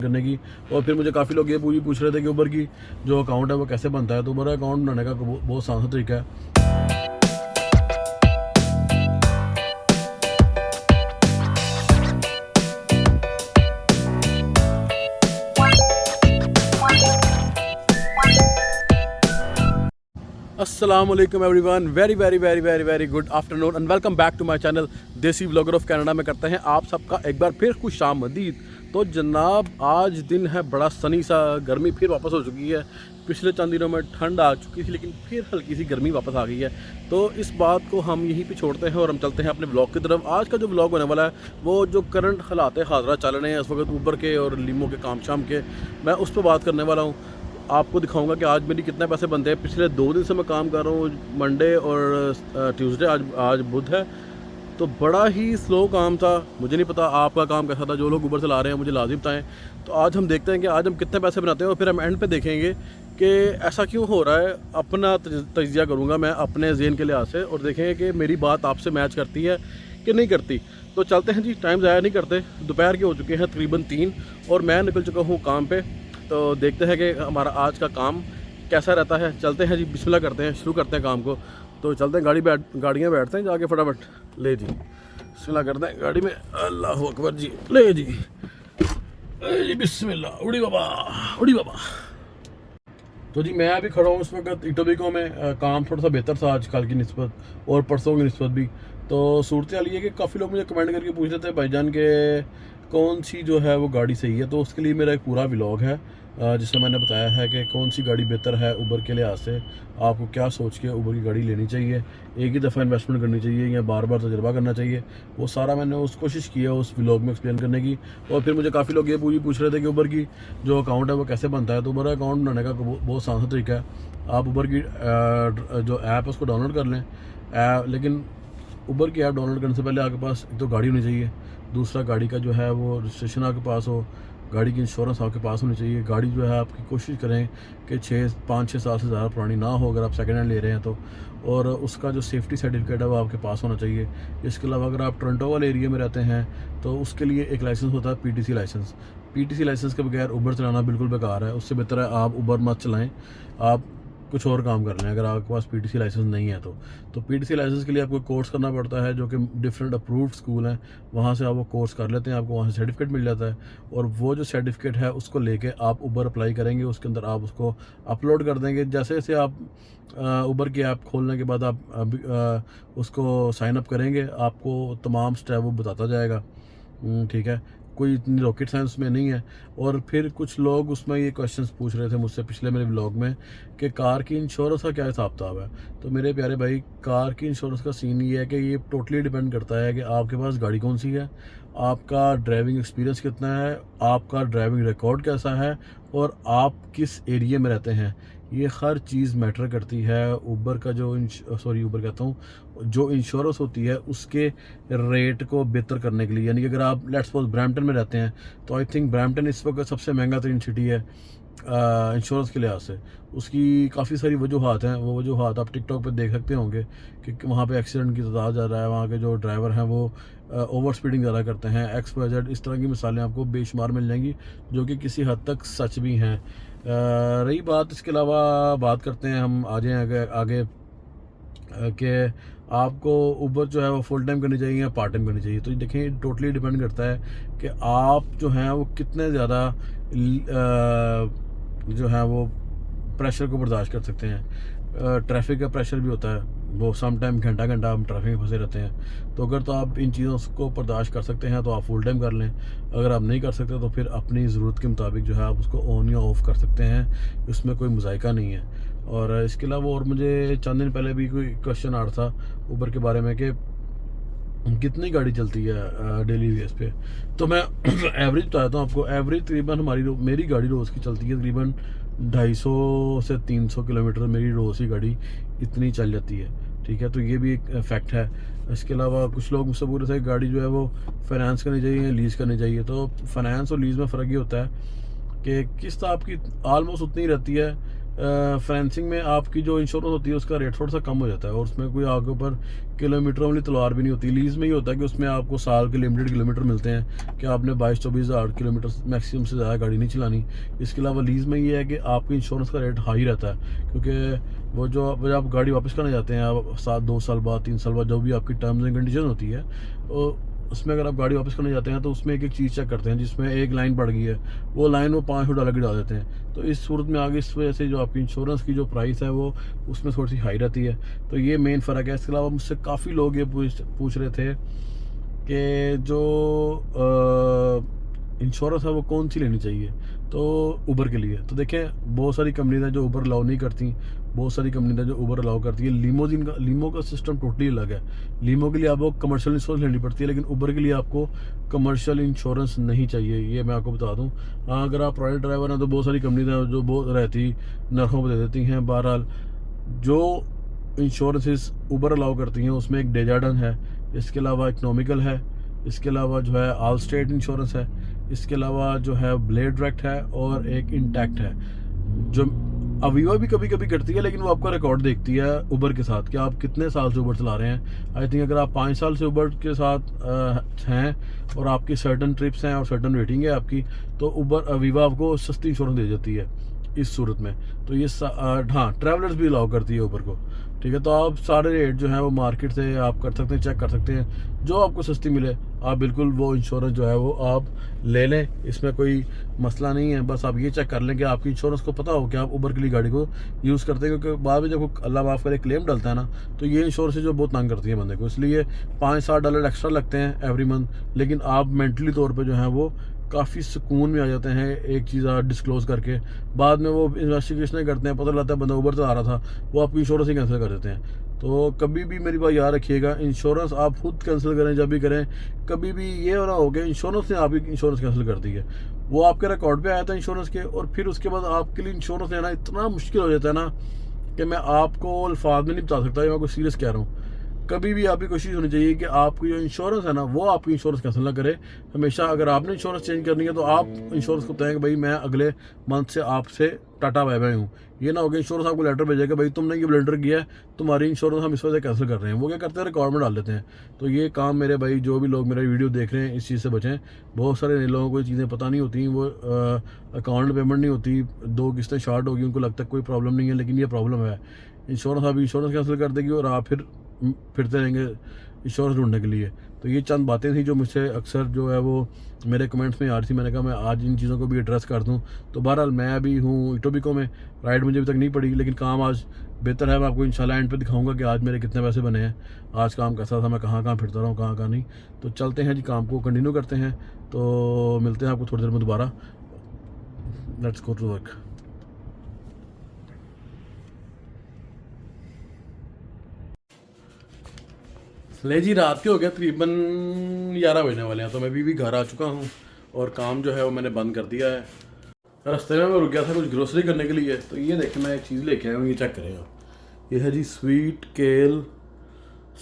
करने की। और फिर मुझे काफ़ी लोग ये पूछ रहे थे कि उबर की जो अकाउंट है वो कैसे बनता है। तो उबर अकाउंट बनाने का बहुत आसान सा तरीका है। अस्सलाम वालेकुम everyone, very very very very very good afternoon and welcome back to my channel desi vlogger of Canada में करते हैं आप सबका एक बार फिर खुश आमदीद। तो जनाब आज दिन है बड़ा सनी सा, गर्मी फिर वापस हो चुकी है। पिछले चंद दिनों में ठंड आ चुकी थी लेकिन फिर हल्की सी गर्मी वापस आ गई है। तो इस बात को हम यहीं पे छोड़ते हैं और हम चलते हैं अपने व्लॉग की तरफ। आज का जो व्लॉग होने वाला है वो जो करंट हालात हाजरा चल रहे हैं इस वक्त उबर के और लीमो के काम शाम के, मैं उस पर बात करने वाला हूँ। आपको दिखाऊंगा कि आज मेरी कितने पैसे बनते हैं। पिछले 2 दिन से मैं काम कर रहा हूँ, मंडे और ट्यूसडे, आज बुध है। तो बड़ा ही स्लो काम था। मुझे नहीं पता आपका काम कैसा था, जो लोग ऊबर चला रहे हैं मुझे लाजिम बताएं। तो आज हम देखते हैं कि आज हम कितने पैसे बनाते हैं और फिर हम एंड पे देखेंगे कि ऐसा क्यों हो रहा है। अपना तजिया करूँगा मैं अपने ज़हन के लिहाज से और देखेंगे कि मेरी बात आपसे मैच करती है कि नहीं करती। तो चलते हैं जी, टाइम ज़ाया नहीं करते। दोपहर के हो चुके हैं तकरीबन 3 और मैं निकल चुका हूँ काम पे। तो देखते हैं कि हमारा आज का काम कैसा रहता है। चलते हैं जी, बिस्मिल्लाह करते हैं, शुरू करते हैं काम को। तो चलते हैं, गाड़ियाँ बैठते हैं जाके फटाफट। ले जी, बिस्मिल्लाह करते हैं गाड़ी में। अल्लाह अकबर जी, ले जी, बिस्मिल्लाह। उड़ी बाबा, उड़ी बाबा। तो जी मैं अभी खड़ा हूँ इस वक्त इटोबिको में। काम थोड़ा सा बेहतर था आज कल की निस्बत और परसों की निस्बत भी। तो सूरत हाल ये है कि काफ़ी लोग मुझे कमेंट करके पूछ रहे थे भाईजान के कौन सी जो है वो गाड़ी सही है। तो उसके लिए मेरा एक पूरा व्लॉग है जिसमें मैंने बताया है कि कौन सी गाड़ी बेहतर है उबर के लिहाज से। आपको क्या सोच के उबर की गाड़ी लेनी चाहिए, एक ही दफ़ा इन्वेस्टमेंट करनी चाहिए या बार बार तजर्बा करना चाहिए, वो सारा मैंने कोशिश की है उस व्लॉग में एक्सप्लेन करने की। और फिर मुझे काफ़ी लोग ये पूछ रहे थे कि उबर की जो अकाउंट है वो कैसे बनता है। तो उबर अकाउंट बनाने का बहुत आसान सा तरीका है। आप उबर की जो ऐप है उसको डाउनलोड कर लें। लेकिन उबर की ऐप डाउनलोड करने से पहले आपके पास एक तो गाड़ी होनी चाहिए, दूसरा गाड़ी का जो है वो रजिस्ट्रेशन आपके पास हो, गाड़ी की इंश्योरेंस आपके पास होनी चाहिए। गाड़ी जो है आपकी कोशिश करें कि 5-6 साल से ज़्यादा पुरानी ना हो अगर आप सेकेंड हैंड ले रहे हैं तो। और उसका जो सेफ्टी सर्टिफिकेट है वो आपके पास होना चाहिए। इसके अलावा अगर आप टोरंटो वाले एरिया में रहते हैं तो उसके लिए एक लाइसेंस होता है, पीटीसी लाइसेंस। पीटीसी लाइसेंस के बगैर उबर चलाना बिल्कुल बेकार है। उससे बेहतर है आप उबर मत चलाएं, आप कुछ और काम कर लें अगर आपके पास पीटीसी लाइसेंस नहीं है तो पीटीसी लाइसेंस के लिए आपको कोर्स करना पड़ता है जो कि डिफरेंट अप्रूव्ड स्कूल हैं, वहाँ से आप वो कोर्स कर लेते हैं, आपको वहाँ से सर्टिफिकेट मिल जाता है। और वो जो सर्टिफिकेट है उसको लेके आप उबर अप्लाई करेंगे, उसके अंदर आप उसको अपलोड कर देंगे। जैसे जैसे आप उबर की ऐप खोलने के बाद आप उसको साइन अप करेंगे, आपको तमाम स्टेप वो बताता जाएगा। ठीक है, कोई इतनी रॉकेट साइंस में नहीं है। और फिर कुछ लोग उसमें ये क्वेश्चंस पूछ रहे थे मुझसे पिछले मेरे व्लॉग में कि कार की इंश्योरेंस का क्या हिसाब किताब है। तो मेरे प्यारे भाई, कार की इंश्योरेंस का सीन ये है कि ये टोटली डिपेंड करता है कि आपके पास गाड़ी कौन सी है, आपका ड्राइविंग एक्सपीरियंस कितना है, आपका ड्राइविंग रिकॉर्ड कैसा है और आप किस एरिया में रहते हैं। ये हर चीज़ मैटर करती है। उबर का जो उबर कहता हूँ, जो इंश्योरेंस होती है उसके रेट को बेहतर करने के लिए। यानी कि अगर आप लेट्स सपोज ब्रैम्पटन में रहते हैं तो आई थिंक ब्रैम्पटन इस वक्त सबसे महंगा तरीन सिटी है इंश्योरेंस के लिहाज से। उसकी काफ़ी सारी वजूहत हैं, वो वजूहत आप टिकटॉक पे देख सकते होंगे कि वहाँ पे एक्सीडेंट की तादाद ज़्यादा है, वहाँ के जो ड्राइवर हैं वो ओवर स्पीडिंग ज़्यादा करते हैं, XYZ इस तरह की मिसालें आपको बेशुमार मिल जाएंगी जो कि किसी हद तक सच भी हैं। रही बात, इसके अलावा बात करते हैं हम आ जाएँ आगे कि आपको उबर जो है वो फुल टाइम करनी चाहिए या पार्ट टाइम करनी चाहिए। तो देखें, टोटली डिपेंड करता है कि आप जो हैं वो कितने ज़्यादा जो है वो प्रेशर को बर्दाश्त कर सकते हैं। ट्रैफिक का प्रेशर भी होता है, वो सम टाइम घंटा घंटा हम ट्रैफिक में फंसे रहते हैं। तो अगर तो आप इन चीज़ों को बर्दाश्त कर सकते हैं तो आप फुल टाइम कर लें। अगर आप नहीं कर सकते तो फिर अपनी ज़रूरत के मुताबिक जो है आप उसको ऑन या ऑफ़ कर सकते हैं, उसमें कोई मज़ायका नहीं है। और इसके अलावा और मुझे चंद दिन पहले भी कोई क्वेश्चन आ रहा था उबर के बारे में कि कितनी गाड़ी चलती है डेली बेस पे। तो मैं एवरेज बताता हूँ आपको। एवरेज तकरीबन मेरी गाड़ी रोज़ की चलती है तकरीबन 250 से 300 किलोमीटर मेरी रोज़ की गाड़ी इतनी चल जाती है। ठीक है, तो ये भी एक फैक्ट है। इसके अलावा कुछ लोग मुझसे बोल रहे थे गाड़ी जो है वो फाइनेंस करनी चाहिए या लीज़ करनी चाहिए। तो फाइनेंस और लीज़ में फ़र्क ये होता है कि किस्त आपकी आलमोस्ट उतनी रहती है फाइनेंसिंग में आपकी जो इंश्योरेंस होती है उसका रेट थोड़ा सा कम हो जाता है, और उसमें कोई आपके ऊपर किलोमीटरों वाली तलवार भी नहीं होती। लीज़ में ही होता है कि उसमें आपको साल के लिमिटेड किलोमीटर मिलते हैं कि आपने 22-24 हज़ार किलोमीटर मैक्सिमम से ज़्यादा गाड़ी नहीं चलानी। इसके अलावा लीज़ में ये है कि आपकी इंश्योरेंस का रेट हाई रहता है, क्योंकि वो जो जब आप गाड़ी वापस करने जाते हैं, आप 2 साल बाद 3 साल बाद जो भी आपकी टर्म्स एंड कंडीशन होती है, उसमें अगर आप गाड़ी वापस करने जाते हैं तो उसमें एक चीज़ चेक करते हैं, जिसमें एक लाइन बढ़ गई है, वो लाइन वो $500 की डाल देते हैं। तो इस सूरत में आगे इस वजह से जो आपकी इंश्योरेंस की जो प्राइस है वो उसमें थोड़ी सी हाई रहती है। तो ये मेन फ़र्क है। इसके अलावा मुझसे काफ़ी लोग ये पूछ रहे थे कि जो इंश्योरेंस है वो कौन सी लेनी चाहिए, तो उबर के लिए तो देखें, बहुत सारी कंपनीज हैं जो उबर अलाउ नहीं करती, बहुत सारी कंपनीज हैं जो उबर अलाउ करती है। लीमो का सिस्टम टोटली अलग है। लीमो के लिए आपको कमर्शियल इंश्योरेंस लेनी पड़ती है, लेकिन उबर के लिए आपको कमर्शियल इंश्योरेंस नहीं चाहिए, ये मैं आपको बता दूं। हाँ, अगर आप प्राइवेट ड्राइवर हैं तो बहुत सारी कंपनीज हैं जो बहुत रहती नरखों पर दे देती हैं। बहरहाल जो इंश्योरेंसेस उबर अलाउ करती हैं उसमें एक डेजार्डन है, इसके अलावा इकनॉमिकल है, इसके अलावा जो है ऑल स्टेट इंश्योरेंस है, इसके अलावा जो है ब्लेड डायरेक्ट है, और एक इंटैक्ट है। जो अवीवा भी कभी कभी करती है, लेकिन वो आपका रिकॉर्ड देखती है उबर के साथ कि आप कितने साल से उबर चला रहे हैं। आई थिंक अगर आप 5 साल से उबर के साथ हैं और आपकी सर्टन ट्रिप्स हैं और सर्टन रेटिंग है आपकी, तो उबर अवीवा आपको सस्ती इंश्योरेंस दे देती है इस सूरत में। तो ये हाँ, ट्रैवलर्स भी अलाउ करती है उबर को, ठीक है। तो आप सारे रेट जो है वो मार्केट से आप कर सकते हैं, चेक कर सकते हैं, जो आपको सस्ती मिले आप बिल्कुल वो इंश्योरेंस जो है वो आप ले लें, इसमें कोई मसला नहीं है। बस आप ये चेक कर लें कि आपकी इंश्योरेंस को पता हो कि आप उबर के लिए गाड़ी को यूज़ करते हैं, क्योंकि बाद में जब अल्लाह माफ़ करे क्लेम डलता है ना, तो ये इंश्योरेंस जो बहुत तंग करती है बंदे को, इसलिए $5-7 एक्स्ट्रा लगते हैं एवरी मंथ, लेकिन आप मेंटली तौर पर जो है वो काफ़ी सुकून में आ जाते हैं एक चीज़ आप डिस्क्लोज़ करके। बाद में वो इन्वेस्टिगेशन करते हैं, पता लगता है बंदा उबर चला रहा था, वो आपकी इंश्योरेंस ही कैंसिल कर देते हैं। तो कभी भी मेरी बात याद रखिएगा, इंश्योरेंस आप खुद कैंसिल करें जब भी करें, कभी भी ये हो रहा हो कि इंश्योरेंस ने आपकी इंश्योरेंस कैंसिल कर दी है। वो आपके रिकॉर्ड पे आया था इंश्योरेंस के, और फिर उसके बाद आपके लिए इंश्योरेंस लेना इतना मुश्किल हो जाता है ना कि मैं आपको अल्फाज में नहीं बता सकता, मैं कुछ सीरियस कह रहा हूँ। कभी भी आपकी कोशिश होनी चाहिए कि आपकी जो इंश्योरेंस है ना वो आपकी इंश्योरेंस कैंसिल ना करे। हमेशा अगर आपने इंश्योरेंस चेंज करनी है तो आप इंश्योरेंस को बताएं कि भाई मैं अगले मंथ से आपसे टाटा बाय बाय हूँ। ये ना हो कि इंश्योरेंस आपको लेटर भेजेगा भाई तुमने ये ब्लेंडर किया है, तुम्हारी इंश्योरेंस हम इस वजह से कैंसिल कर रहे हैं। वो क्या करते हैं, रिकॉर्ड में डाल देते हैं। तो ये काम मेरे भाई जो भी लोग मेरा वीडियो देख रहे हैं इस चीज़ से बचें। बहुत सारे नए लोगों को ये चीज़ें पता नहीं होती, वो अकाउंट पेमेंट नहीं होती, 2 किस्तें शार्ट होगी, उनको लगता है कोई प्रॉब्लम नहीं है, लेकिन ये प्रॉब्लम है। इंश्योरेंस आप इंश्योरेंस कैंसिल कर देगी और आप फिर फिरते रहेंगे इंश्योरेंस ढूंढने के लिए। तो ये चंद बातें थी जो मुझसे अक्सर जो है वो मेरे कमेंट्स में आ रही थी। मैंने कहा मैं आज इन चीज़ों को भी एड्रेस कर दूं। तो बहरहाल मैं अभी हूँ इटोबिको में, राइड मुझे अभी तक नहीं पड़ी, लेकिन काम आज बेहतर है। मैं आपको इंशाल्लाह एंड पे दिखाऊंगा कि आज मेरे कितने पैसे बने हैं, आज काम कैसा था, मैं कहाँ कहाँ फिरता रहा हूँ, कहाँ कहाँ नहीं। तो चलते हैं जी, काम को कंटिन्यू करते हैं। तो मिलते हैं आपको थोड़ी देर में दोबारा। Let's go to work. ले जी, रात के हो गया तकरीबन 11 बजने वाले हैं, तो मैं अभी घर आ चुका हूँ और काम जो है वो मैंने बंद कर दिया है। रास्ते में मैं रुक गया था कुछ ग्रोसरी करने के लिए, तो ये देखें मैं एक चीज़ लेके आया हूँ, ये चेक करें आप। ये है जी स्वीट केल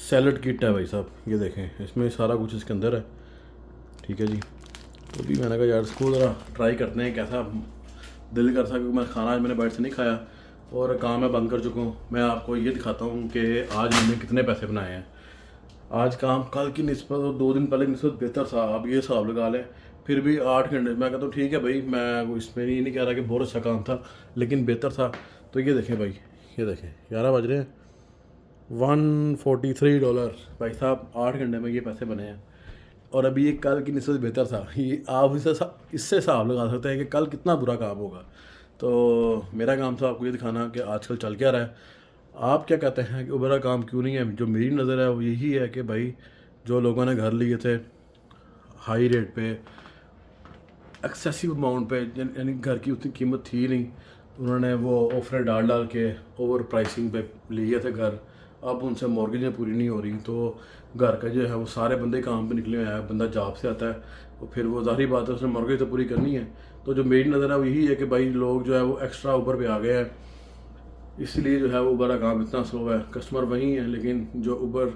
सैलड किट है भाई साहब, ये देखें इसमें सारा कुछ इसके अंदर है, ठीक है जी। तो भी मैंने कहा यार इसको ज़रा ट्राई करते हैं कैसा दिल कर सके। मैं खाना आज मैंने बाहर से नहीं खाया और काम मैं बंद कर चुका हूँ। मैं आपको ये दिखाता हूँ कि आज मैंने कितने पैसे बनाए हैं। आज काम कल की निस्बत और 2 दिन पहले की निस्बत बेहतर था। अब ये हिसाब लगा लें, फिर भी 8 घंटे मैं कहता हूँ ठीक है भाई, मैं इसमें ये नहीं कह रहा कि बहुत अच्छा काम था, लेकिन बेहतर था। तो ये देखें भाई, ये देखें 11 बज रहे हैं, $143 भाई साहब 8 घंटे में ये पैसे बने हैं। और अभी ये कल की निस्बत बेहतर था। ये आप इससे हिसाब लगा सकते हैं कि कल कितना बुरा काम होगा। तो मेरा काम था आपको ये दिखाना कि आजकल चल क्या रहा है। आप क्या कहते हैं कि उबर का काम क्यों नहीं है? जो मेरी नज़र है वो यही है कि भाई जो लोगों ने घर लिए थे हाई रेट पे, एक्सेसिव अमाउंट पे, यानी घर की उतनी कीमत थी नहीं, उन्होंने वो ऑफर डाल के ओवर प्राइसिंग पे लिए थे घर। अब उनसे मॉर्गेजें पूरी नहीं हो रही, तो घर का जो है वो सारे बंदे काम पे निकले हुए हैं। बंदा जॉब से आता है तो फिर वो ज़ाहिर बात है उसने मॉर्गेज तो पूरी करनी है। तो जो मेरी नज़र है वो यही है कि भाई लोग जो है वो एक्स्ट्रा ऊपर पे आ गए हैं, इसलिए जो है वो उबर का काम इतना स्लो है। कस्टमर वही है, लेकिन जो उबर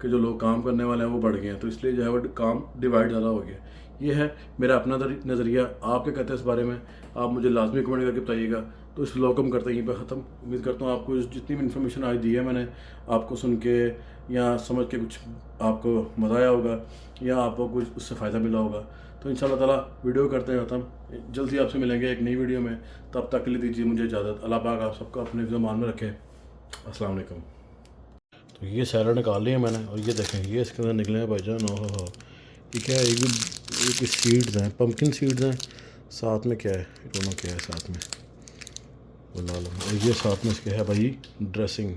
के जो लोग काम करने वाले हैं वो बढ़ गए हैं, तो इसलिए जो है वो काम डिवाइड ज़्यादा हो गया। ये है मेरा अपना नज़रिया। आप क्या कहते हैं इस बारे में, आप मुझे लाजमी कमेंट करके बताइएगा। तो इस व्लॉग को हम करते हैं यहीं पर ख़त्म। उम्मीद करता हूँ आपको जितनी भी इन्फॉर्मेशन आज दी है मैंने, आपको सुन के या समझ के कुछ आपको मज़ा आया होगा या आपको कुछ उससे फ़ायदा मिला होगा। तो इंशाल्लाह ताला वीडियो करते हैं ख़त्म। जल्दी आपसे मिलेंगे एक नई वीडियो में। तब तक के लिए दीजिए मुझे इजाज़त। अल्लाह पाक आप सबको अपने ज़मान में रखे। अस्सलाम वालेकुम। तो ये सैलड निकाल लिया मैंने और ये देखें ये इसके अंदर निकले हैं भाईजान। ओहो ये क्या है, ये कुछ सीड्स हैं, पम्पकिन सीड्स हैं। साथ में क्या है, ये दोनों क्या है साथ में, वो लाल, और ये साथ में इसके है भाई ड्रेसिंग।